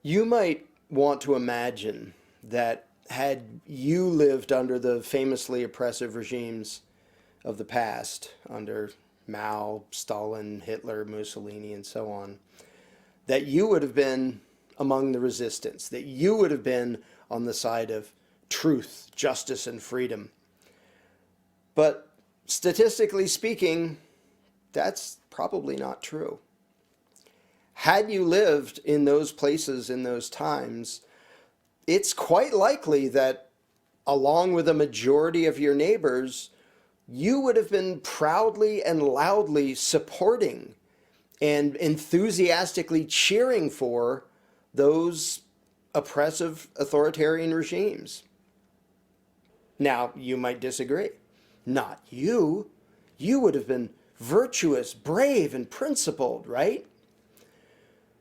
You might want to imagine that had you lived under the famously oppressive regimes of the past, under Mao, Stalin, Hitler, Mussolini, and so on, that you would have been among the resistance, that you would have been on the side of truth, justice, and freedom. But statistically speaking, that's probably not true. Had you lived in those places in those times, it's quite likely that, along with a majority of your neighbors, you would have been proudly and loudly supporting and enthusiastically cheering for those oppressive authoritarian regimes. Now, you might disagree. Not you. You would have been virtuous, brave, and principled, right?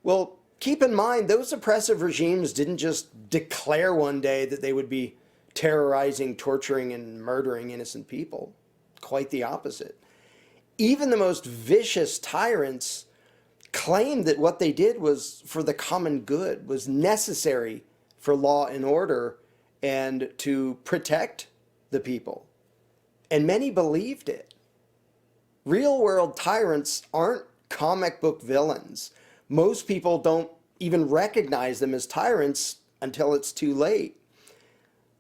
Well, keep in mind, those oppressive regimes didn't just declare one day that they would be terrorizing, torturing, and murdering innocent people. Quite the opposite. Even the most vicious tyrants claimed that what they did was for the common good, was necessary for law and order, and to protect the people. And many believed it. Real-world tyrants aren't comic book villains. Most people don't even recognize them as tyrants until it's too late.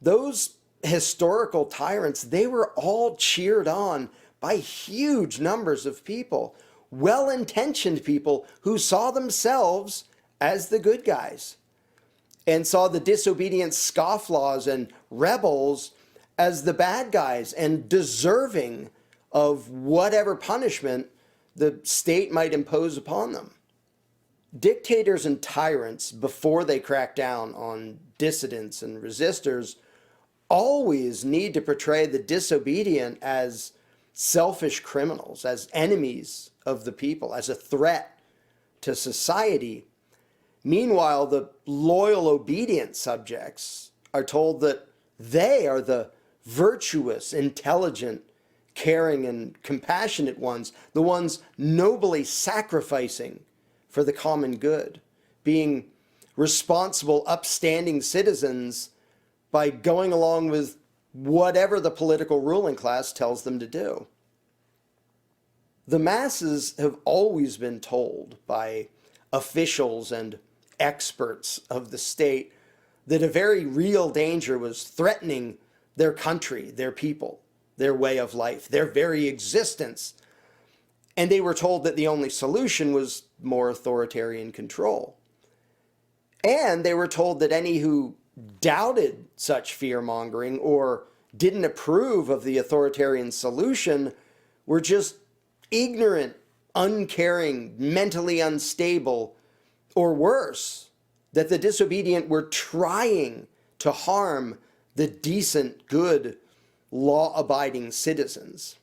Those historical tyrants, they were all cheered on by huge numbers of people, well-intentioned people who saw themselves as the good guys and saw the disobedient scofflaws and rebels as the bad guys and deserving of whatever punishment the state might impose upon them. Dictators and tyrants, before they crack down on dissidents and resistors, always need to portray the disobedient as selfish criminals, as enemies of the people, as a threat to society. Meanwhile, the loyal, obedient subjects are told that they are the virtuous, intelligent, caring, and compassionate ones, the ones nobly sacrificing for the common good, being responsible, upstanding citizens by going along with whatever the political ruling class tells them to do. The masses have always been told by officials and experts of the state that a very real danger was threatening their country, their people, their way of life, their very existence. And they were told that the only solution was more authoritarian control. And they were told that any who doubted such fear-mongering or didn't approve of the authoritarian solution were just ignorant, uncaring, mentally unstable, or worse, that the disobedient were trying to harm the decent, good, law-abiding citizens.